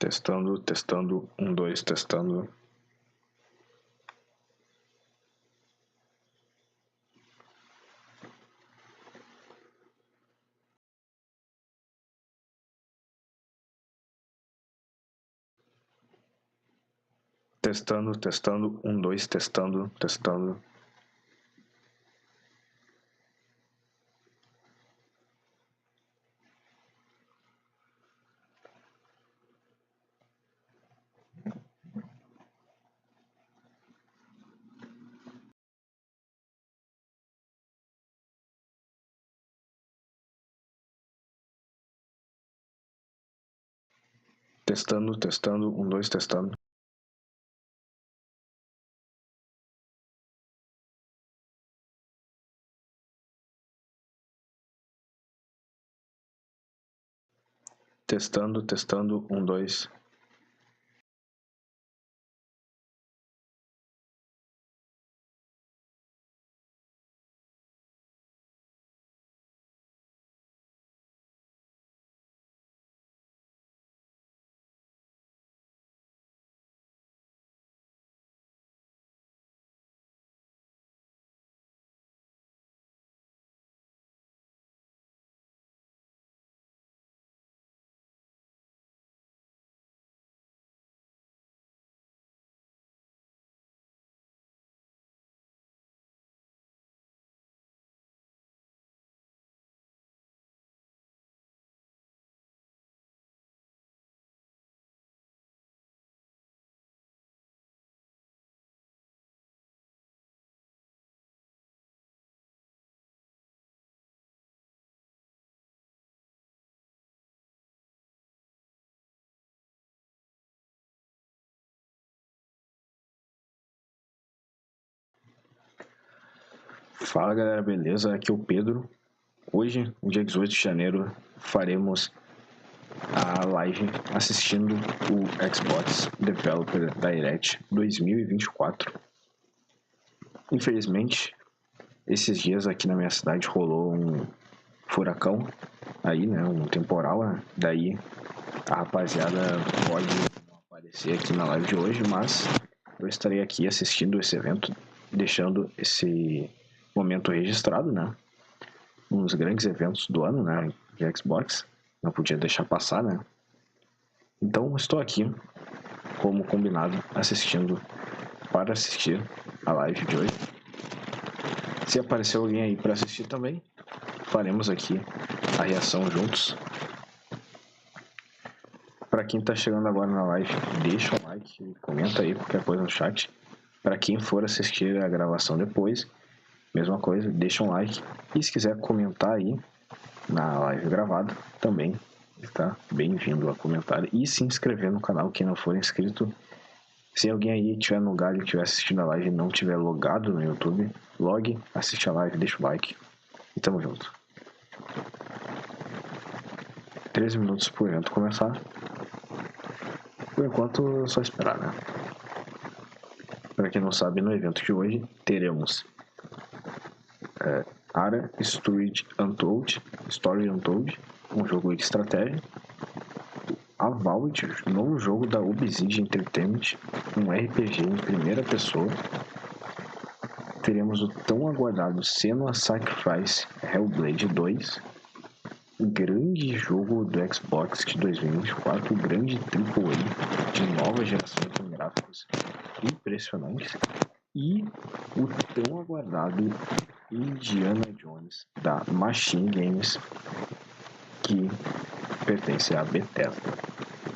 Testando, testando, 1, 2, testando. Testando, testando, 1, 2, testando, testando. Testando, testando, 1, 2, testando. Testando, testando, 1, 2. Fala galera, beleza? Aqui é o Pedro. Hoje, no dia 18 de janeiro, faremos a live assistindo o Xbox Developer Direct 2024. Infelizmente, esses dias aqui na minha cidade rolou um furacão, aí, né, um temporal, né? Daí a rapaziada pode não aparecer aqui na live de hoje, mas eu estarei aqui assistindo esse evento, deixando esse momento registrado, né? Um dos grandes eventos do ano, né, de Xbox, não podia deixar passar, né? Então estou aqui, como combinado, para assistir a live de hoje. Se aparecer alguém aí para assistir também, faremos aqui a reação juntos. Para quem está chegando agora na live, deixa um like, comenta aí qualquer coisa no chat. Para quem for assistir a gravação depois, mesma coisa, deixa um like. E se quiser comentar aí na live gravada, também está bem-vindo a comentar e se inscrever no canal quem não for inscrito. Se alguém aí estiver no galho, estiver assistindo a live e não estiver logado no YouTube, logue, assiste a live, deixa o like e tamo junto. 13 minutos pro evento começar. Por enquanto, é só esperar, né? Para quem não sabe, no evento de hoje teremos Ara Story Untold, um jogo de estratégia. Avowed, novo jogo da Obsidian Entertainment, um RPG em primeira pessoa. Teremos o tão aguardado Senua Sacrifice Hellblade 2, o grande jogo do Xbox de 2024, o grande AAA de nova geração com gráficos impressionantes, e o tão aguardado Indiana Jones da Machine Games, que pertence à Bethesda.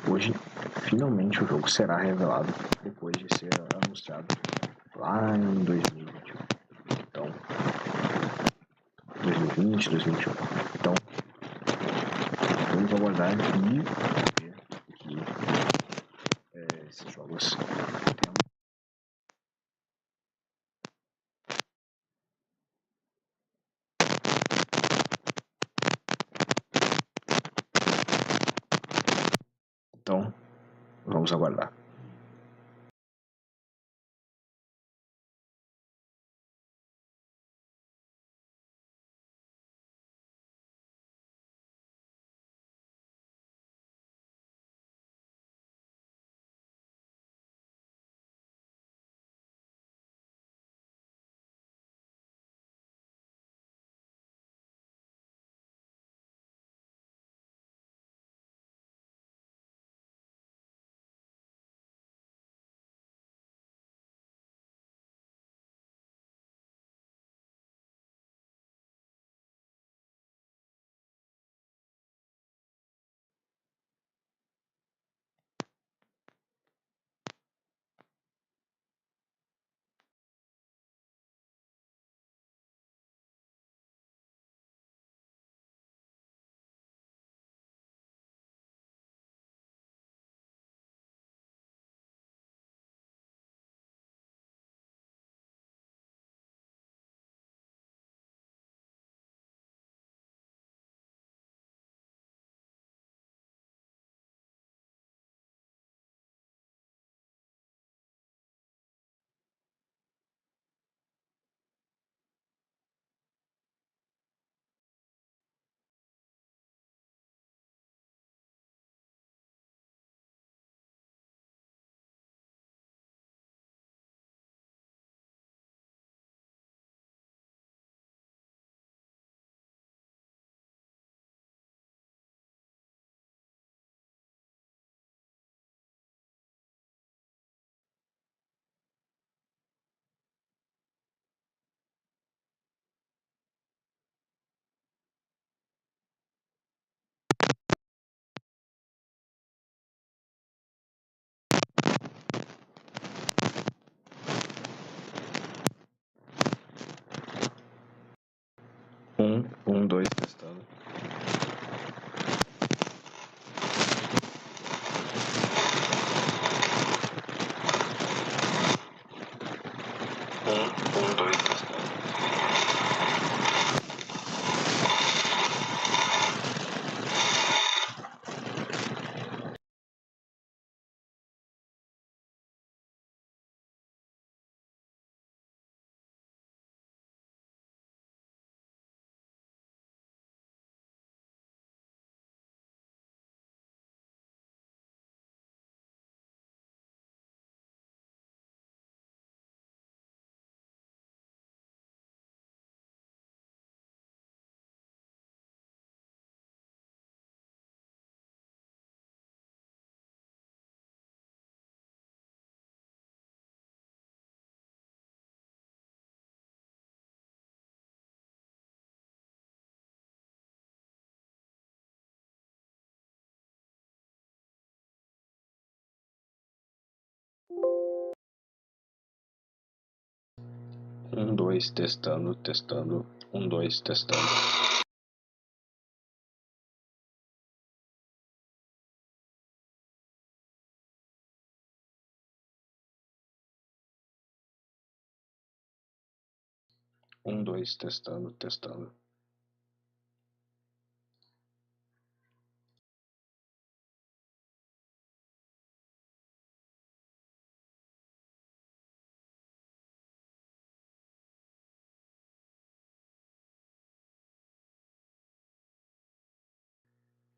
Hoje, finalmente o jogo será revelado depois de ser anunciado lá em 2021. Então, 2020, 2021. Então, vamos aguardar e ver que esses jogos Então, vamos aguardar. Dois, testando. Dois, testando. Dois, testando, testando. Dois, testando. Dois, testando, testando.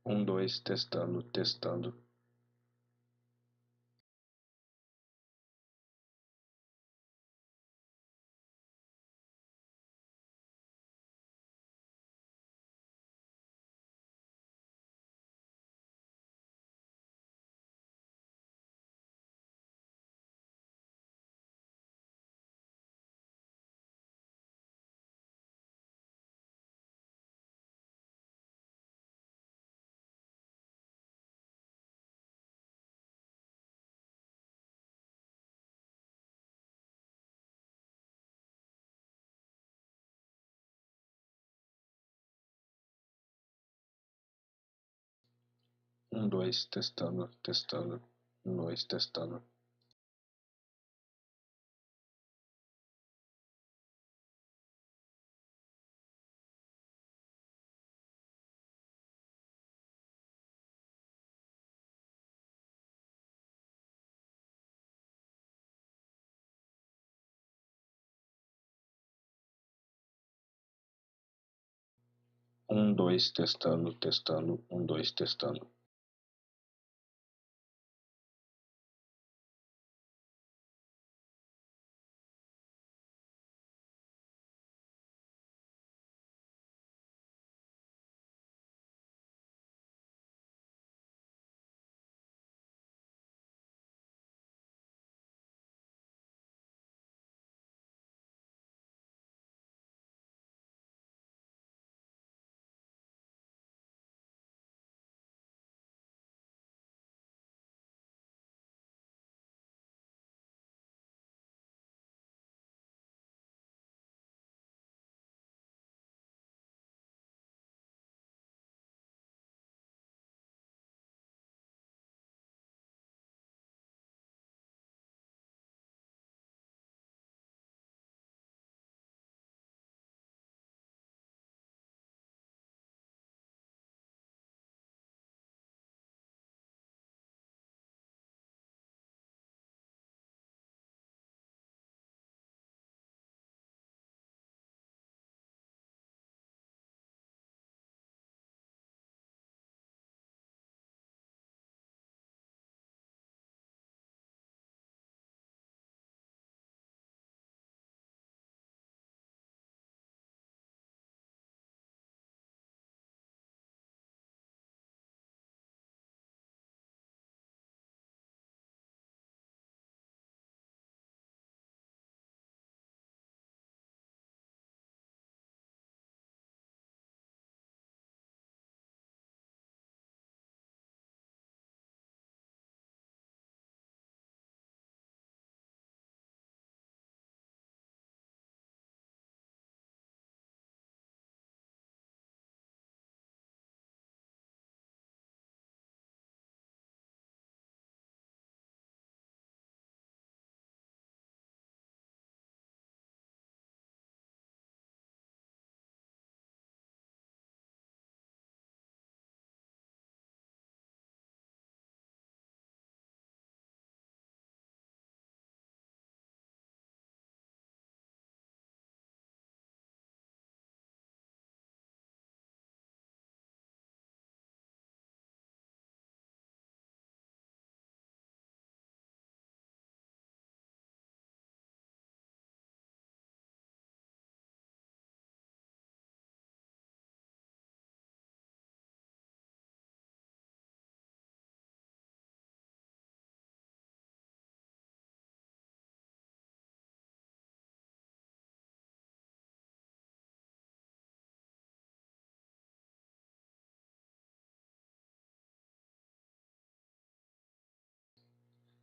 Dois, testando, testando. Dois, testando, testando. Dois, testando. Dois, testando, testando. Dois, testando.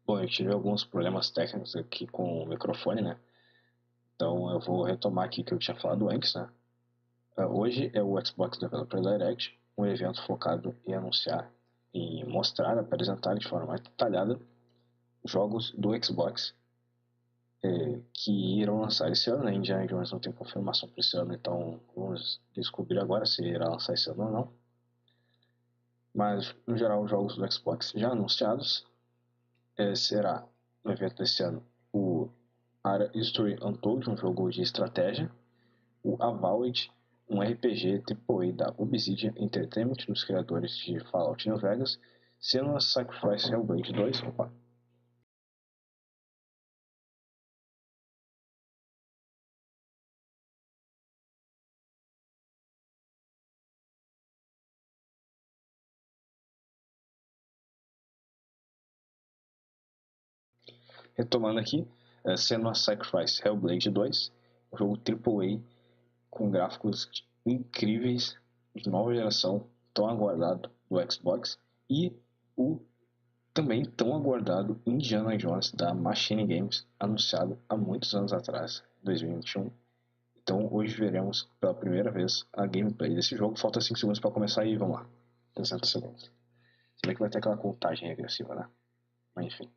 Bom, eu tive alguns problemas técnicos aqui com o microfone, né? Então eu vou retomar aqui o que eu tinha falado antes, né? Hoje é o Xbox Developer Direct, um evento focado em anunciar, em mostrar, apresentar de forma mais detalhada jogos do Xbox que irão lançar esse ano, né? Indiana Jones não tem confirmação para esse ano, então vamos descobrir agora se irá lançar esse ano ou não. Mas, no geral, os jogos do Xbox já anunciados será, no evento desse ano, o Ara History Untold, um jogo de estratégia, o Avowed, um RPG AAA da Obsidian Entertainment, dos criadores de Fallout New Vegas, Senua's Sacrifice Hellblade 2, retomando aqui, Senua's Sacrifice Hellblade 2, um jogo AAA com gráficos incríveis, de nova geração, tão aguardado do Xbox, e o também tão aguardado Indiana Jones da Machine Games, anunciado há muitos anos atrás, 2021. Então hoje veremos pela primeira vez a gameplay desse jogo. Falta 5 segundos para começar e vamos lá. 60 segundos. Se bem que vai ter aquela contagem agressiva, né? Mas enfim.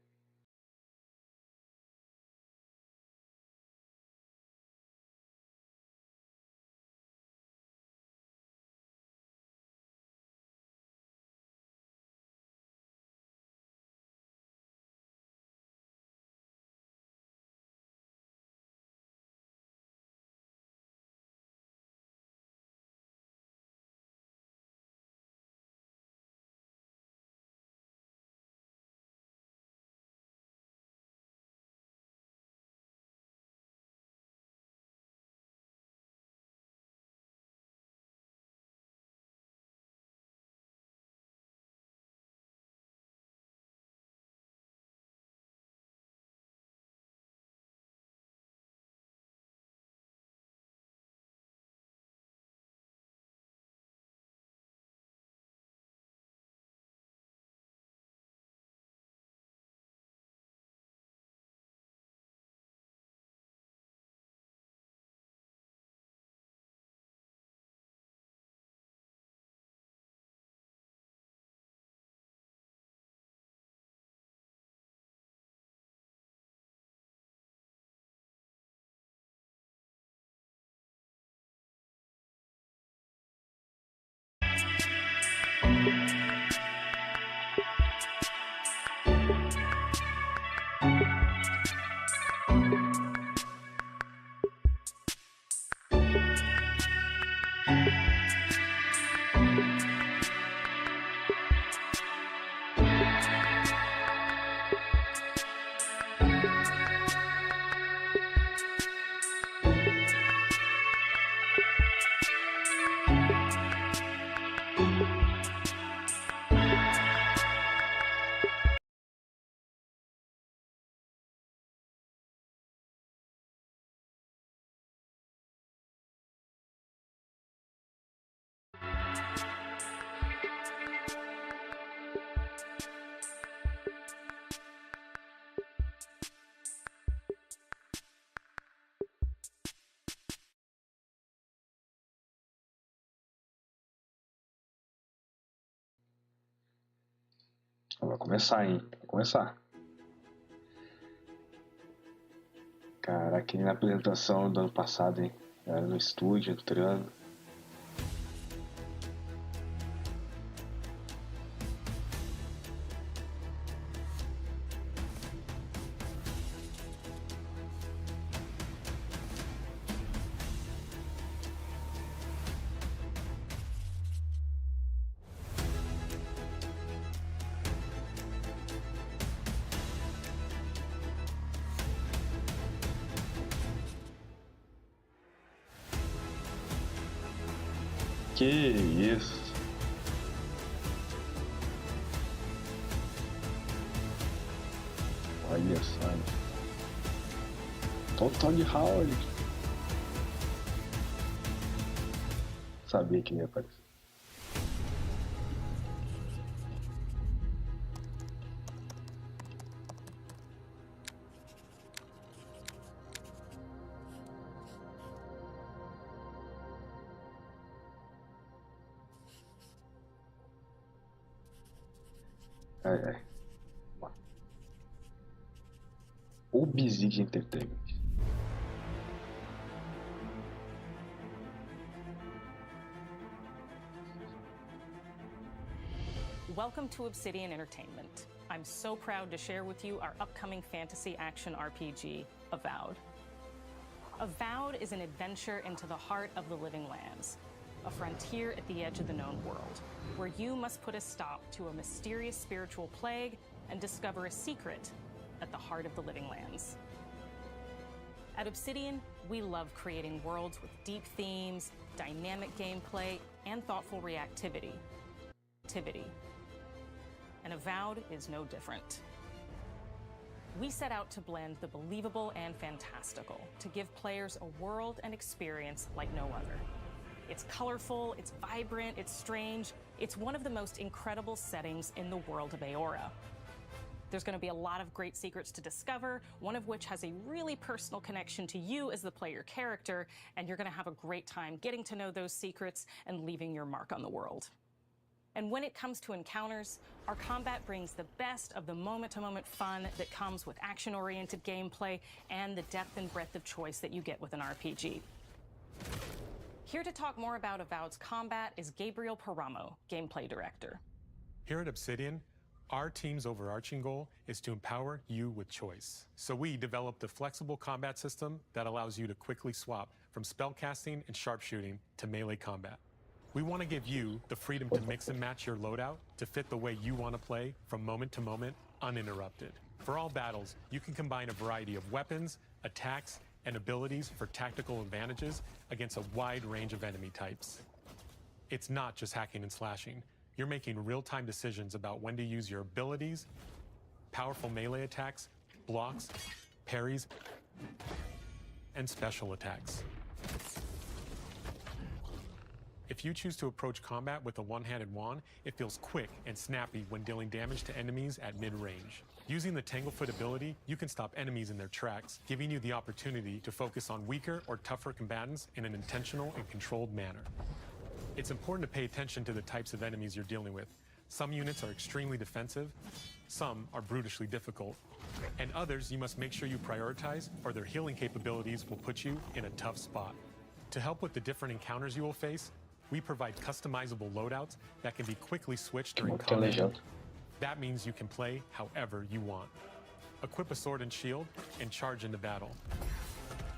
Vai começar, hein? Vai começar. Caraca, que nem na apresentação do ano passado, hein? Era no estúdio, entrando. Que isso? Olha só. Total de Howard. Sabia que ia aparecer. É. O Bizig Entertainment. Welcome to Obsidian Entertainment. I'm so proud to share with you our upcoming fantasy action RPG, Avowed. Avowed is an adventure into the heart of the living lands, a frontier at the edge of the known world, where you must put a stop to a mysterious spiritual plague and discover a secret at the heart of the living lands. At Obsidian, we love creating worlds with deep themes, dynamic gameplay, and thoughtful reactivity. And Avowed is no different. We set out to blend the believable and fantastical to give players a world and experience like no other. It's colorful, it's vibrant, it's strange. It's one of the most incredible settings in the world of Aora. There's going to be a lot of great secrets to discover, one of which has a really personal connection to you as the player character, and you're going to have a great time getting to know those secrets and leaving your mark on the world. And when it comes to encounters, our combat brings the best of the moment-to-moment fun that comes with action-oriented gameplay and the depth and breadth of choice that you get with an RPG. Here to talk more about Avowed's combat is Gabriel Paramo, Gameplay Director. Here at Obsidian, our team's overarching goal is to empower you with choice. So we developed a flexible combat system that allows you to quickly swap from spellcasting and sharpshooting to melee combat. We want to give you the freedom to mix and match your loadout to fit the way you want to play from moment to moment, uninterrupted. For all battles, you can combine a variety of weapons, attacks, and abilities for tactical advantages against a wide range of enemy types. It's not just hacking and slashing. You're making real-time decisions about when to use your abilities, powerful melee attacks, blocks, parries, and special attacks. If you choose to approach combat with a one-handed wand, it feels quick and snappy when dealing damage to enemies at mid-range. Using the Tanglefoot ability, you can stop enemies in their tracks, giving you the opportunity to focus on weaker or tougher combatants in an intentional and controlled manner. It's important to pay attention to the types of enemies you're dealing with. Some units are extremely defensive, some are brutishly difficult, and others you must make sure you prioritize, or their healing capabilities will put you in a tough spot. To help with the different encounters you will face, we provide customizable loadouts that can be quickly switched during combat. That means you can play however you want. Equip a sword and shield and charge into battle.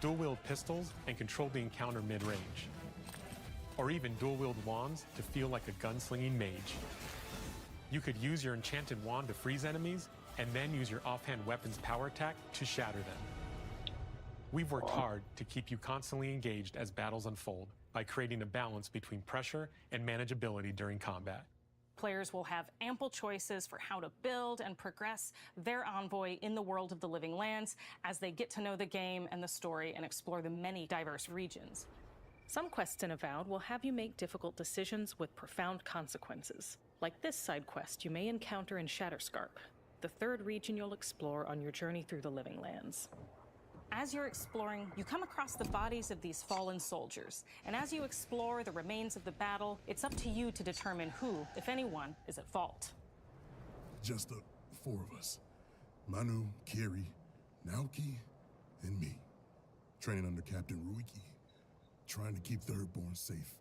Dual-wield pistols and control the encounter mid-range. Or even dual-wield wands to feel like a gunslinging mage. You could use your enchanted wand to freeze enemies, and then use your offhand weapon's power attack to shatter them. We've worked hard to keep you constantly engaged as battles unfold by creating a balance between pressure and manageability during combat. Players will have ample choices for how to build and progress their envoy in the world of the living lands as they get to know the game and the story and explore the many diverse regions. Some quests in Avowed will have you make difficult decisions with profound consequences, like this side quest you may encounter in Shatterscarp, the third region you'll explore on your journey through the living lands. As you're exploring, you come across the bodies of these fallen soldiers, and as you explore the remains of the battle, it's up to you to determine who, if anyone, is at fault. Just the four of us. Manu, Kiri, Naoki, and me. Training under Captain Ruiki, trying to keep Thirdborn safe.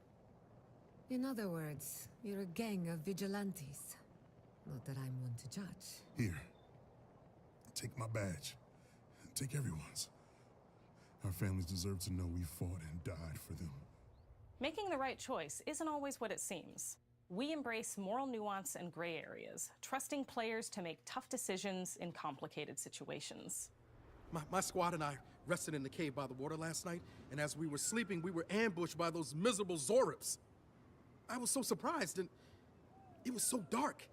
In other words, you're a gang of vigilantes. Not that I'm one to judge. Here. Take my badge. Take everyone's. Our families deserve to know we fought and died for them. Making the right choice isn't always what it seems. We embrace moral nuance and gray areas, trusting players to make tough decisions in complicated situations. My squad and I rested in the cave by the water last night, and as we were sleeping, we were ambushed by those miserable Zorips. I was so surprised, and it was so dark.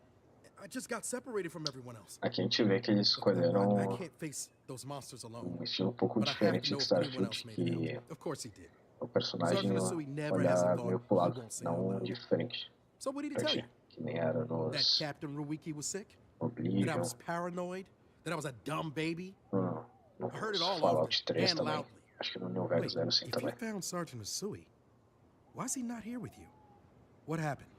I just got separated from everyone else. Aqui a gente vê que eles escolheram I can't face those monsters alone. Estilo pouco But I have diferente to know de if anyone Starfield, else made que it out. Of course he did. o personagem Sergeant Asui never has a olha thought meio pro lado, he won't say out não loud. diferente. So what did he tell you? Que nem era That nos Captain Ruiki was sick? That I Oblivion. was paranoid? That I was a dumb baby? No I heard it all Fallout over 3 and também. loudly. Acho que no New Vegas era assim if também. you found Sergeant Asui, why is he not here with you? What happened?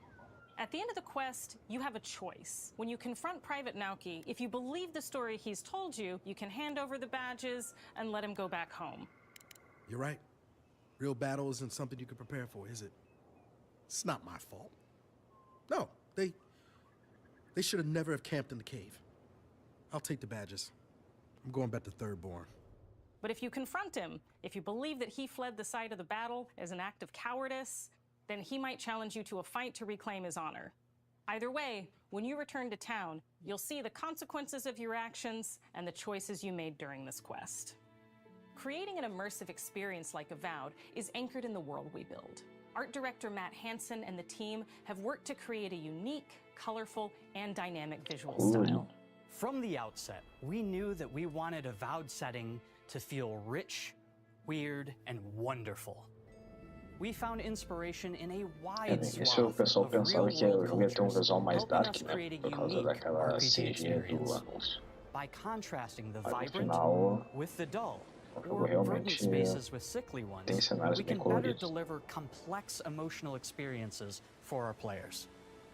At the end of the quest, you have a choice. When you confront Private Naoki, if you believe the story he's told you, you can hand over the badges and let him go back home. You're right. Real battle isn't something you can prepare for, is it? It's not my fault. No, they should have never have camped in the cave. I'll take the badges. I'm going back to Thirdborn. But if you confront him, if you believe that he fled the site of the battle as an act of cowardice, then he might challenge you to a fight to reclaim his honor. Either way, when you return to town, you'll see the consequences of your actions and the choices you made during this quest. Creating an immersive experience like Avowed is anchored in the world we build. Art director Matt Hansen and the team have worked to create a unique, colorful, and dynamic visual style. From the outset, we knew that we wanted Avowed setting to feel rich, weird, and wonderful. We found inspiration in a wide Isso o swath pessoal of pensava que real-world eu ia ter um cultures, visual mais helping dark, us né? create a Por causa unique daquela RPG CG do experience. anúncio. By contrasting the Mas no vibrant final, with the dull, o jogo or verdant realmente spaces with sickly ones, tem cenários we bem can better coloridos. deliver complex emotional experiences for our players.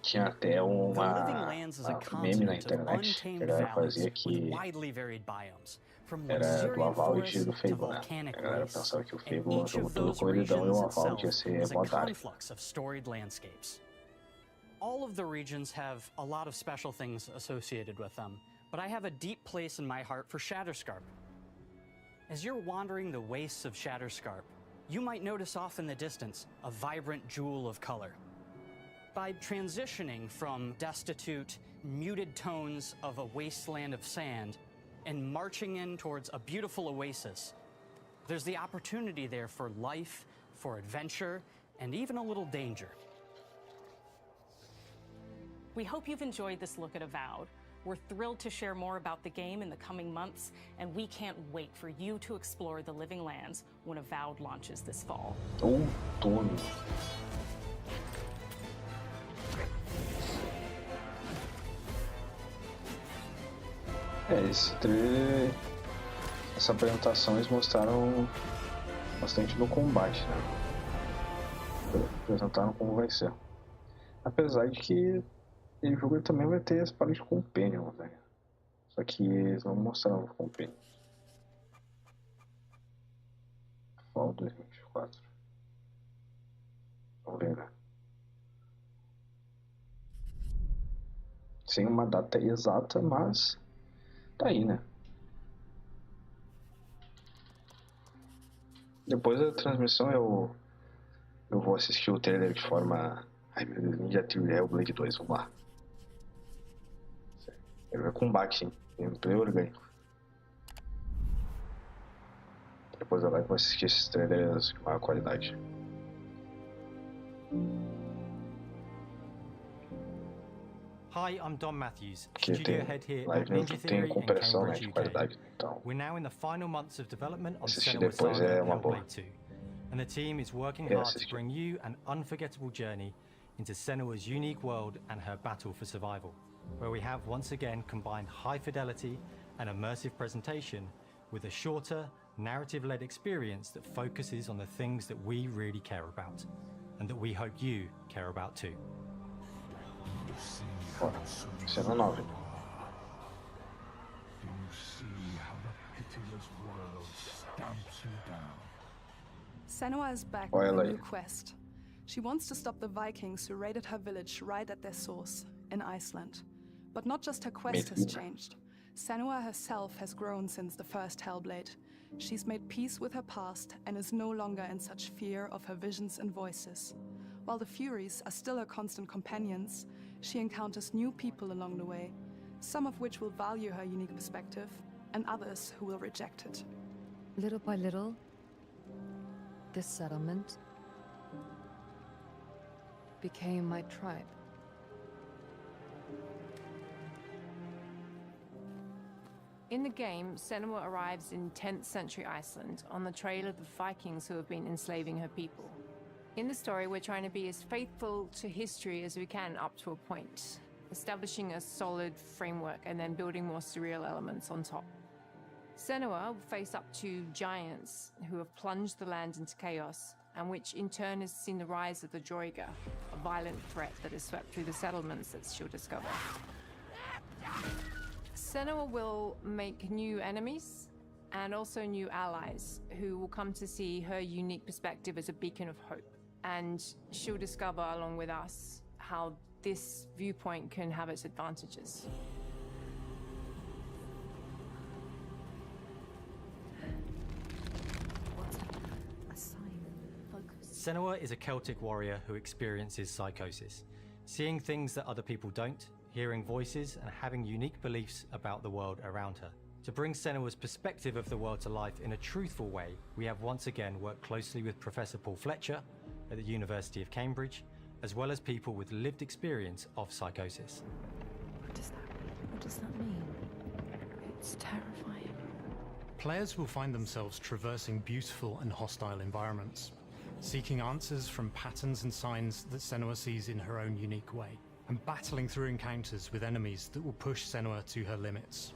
Tinha até The Living uma Lands is a meme na continent of internet que a untamed galera valleys fazia with que widely varied biomes, from era do luxuriant Avowed e forests do to Fable, né? volcanic A galera wastes, pensava que o and Fable é um each jogo of todo those coloridão e regions o Avowed ia itself ser is a mó dark. conflux of storied landscapes. All of the regions have a lot of special things associated with them, but I have a deep place in my heart for Shatterscarp. As you're wandering the wastes of Shatterscarp, you might notice off in the distance a vibrant jewel of color. By transitioning from destitute, muted tones of a wasteland of sand and marching in towards a beautiful oasis, there's the opportunity there for life, for adventure, and even a little danger. We hope you've enjoyed this look at Avowed. We're thrilled to share more about the game in the coming months, and we can't wait for you to explore the Living Lands when Avowed launches this fall. Outono. Esse trailer, essa apresentação eles mostraram bastante no combate, né? Apresentaram como vai ser. Apesar de que o jogo também vai ter as partes de Companion, né? Só que eles não mostraram o Companion. Fall 2024. Vamos ver, né? Sem uma data exata, mas tá aí, né? Depois da transmissão eu vou assistir o trailer de forma... Ai meu Deus, Ninja Theory Hellblade 2, vamos lá. Ele vai com combate, hein? Gameplay orgânico. Depois eu vou assistir esses trailers de maior qualidade. Hi, I'm Don Matthews, Que studio tem head here at live Ninja tem Theory in compressão, né, Cambridge, de UK. qualidade. Então, We're now in the final months of development on assistir Senua depois Saga é and uma boa. Hellblade 2, and the team is working Eu hard to assisti. bring you an unforgettable journey into Senua's unique world and her battle for survival, where we have once again combined high fidelity and immersive presentation with a shorter, narrative-led experience that focuses on the things that we really care about, and that we hope you care about too. Bora. Cena 9. Do you see how the pitiless world stamps you down? Senua is back Olha with ela a aí. new quest. She wants to stop the Vikings who raided her village right at their source, in Iceland. But not just her quest has changed. Senua herself has grown since the first Hellblade. She's made peace with her past and is no longer in such fear of her visions and voices. While the Furies are still her constant companions, she encounters new people along the way, some of which will value her unique perspective, and others who will reject it. Little by little, this settlement became my tribe. In the game, Senua arrives in 10th century Iceland on the trail of the Vikings who have been enslaving her people. In the story, we're trying to be as faithful to history as we can up to a point, establishing a solid framework and then building more surreal elements on top. Senua will face up to giants who have plunged the land into chaos and which in turn has seen the rise of the Droiga, a violent threat that has swept through the settlements that she'll discover. Senua will make new enemies and also new allies who will come to see her unique perspective as a beacon of hope. And she'll discover, along with us, how this viewpoint can have its advantages. Senua is a Celtic warrior who experiences psychosis, seeing things that other people don't, hearing voices, and having unique beliefs about the world around her. To bring Senua's perspective of the world to life in a truthful way, we have once again worked closely with Professor Paul Fletcher at the University of Cambridge, as well as people with lived experience of psychosis. What does that mean? It's terrifying. Players will find themselves traversing beautiful and hostile environments, seeking answers from patterns and signs that Senua sees in her own unique way, and battling through encounters with enemies that will push Senua to her limits.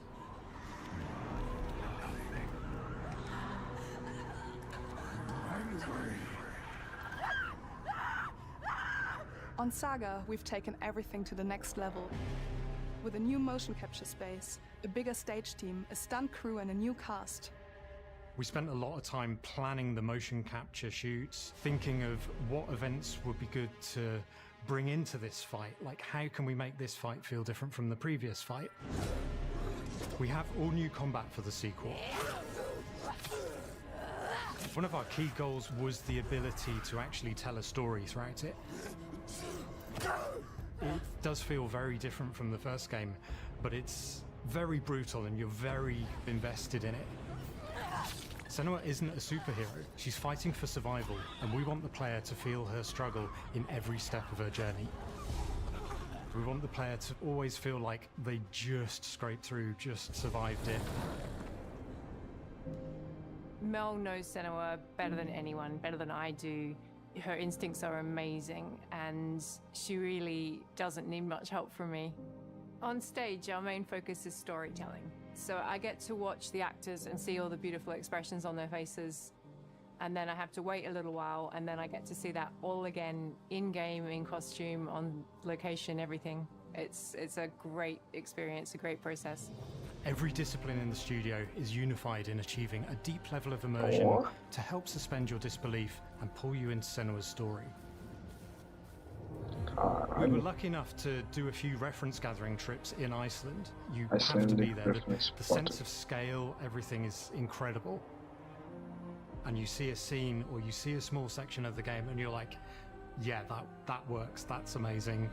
On Saga, we've taken everything to the next level. With a new motion capture space, a bigger stage team, a stunt crew, and a new cast. We spent a lot of time planning the motion capture shoots, thinking of what events would be good to bring into this fight. Like, how can we make this fight feel different from the previous fight? We have all new combat for the sequel. One of our key goals was the ability to actually tell a story throughout it. It does feel very different from the first game, but it's very brutal and you're very invested in it. Senua isn't a superhero. She's fighting for survival, and we want the player to feel her struggle in every step of her journey. We want the player to always feel like they just scraped through, just survived it. Mel knows Senua better than anyone, better than I do. Her instincts are amazing, and she really doesn't need much help from me. On stage, our main focus is storytelling. So I get to watch the actors and see all the beautiful expressions on their faces, and then I have to wait a little while, and then I get to see that all again, in-game, in costume, on location, everything. It's a great experience, a great process. Every discipline in the studio is unified in achieving a deep level of immersion to help suspend your disbelief and pull you into Senua's story. We were lucky enough to do a few reference gathering trips in Iceland. You have to be there. The sense of scale, everything is incredible. And you see a scene or you see a small section of the game and you're like, yeah, that works, that's amazing.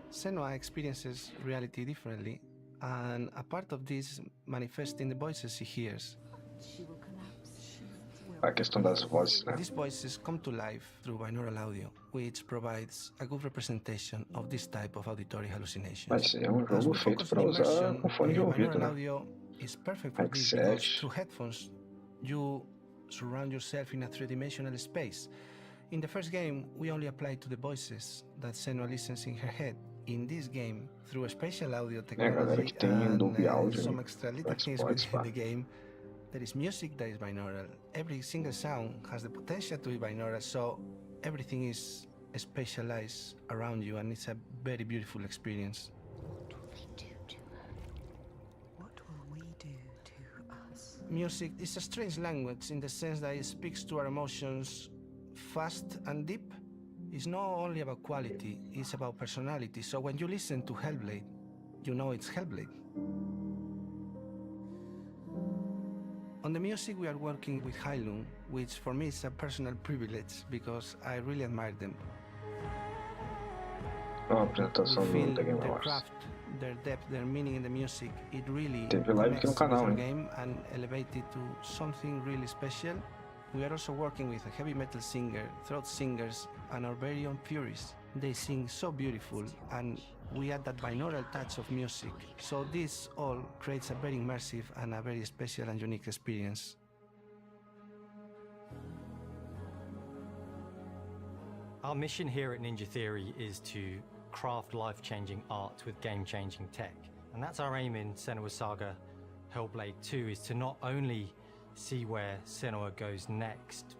Senua experiences reality differently, and a part of this manifests in the voices she hears. A questão das vozes, né? These voices come to life through binaural audio, which provides a good representation of this type of auditory hallucination. Mas é um jogo feito para usar com fone de ouvido, né? Audio is perfect for this because through headphones you surround yourself in a three-dimensional space. In the first game, we only applied to the voices that Senua listens in her head. In this game, through a spatial audio technology and some extra little things within the game, there is music that is binaural. Every single sound has the potential to be binaural, so everything is spatialized around you, and it's a very beautiful experience. What will we do to us? Music is a strange language in the sense that it speaks to our emotions fast and deep. It's not only about quality, it's about personality. So when you listen to Hellblade, you know it's Hellblade. On the music, we are working with Heilung, which for me is a personal privilege because I really admire them. We feel their craft, their depth, their meaning in the music. It really connects with the game and elevates it to something really special. We are also working with a heavy metal singer, throat singers, and our very own Furies. They sing so beautiful, and we add that binaural touch of music. So this all creates a very immersive and a very special and unique experience. Our mission here at Ninja Theory is to craft life-changing art with game-changing tech. And that's our aim in Senua's Saga Hellblade 2, is to not only see where Senua goes next.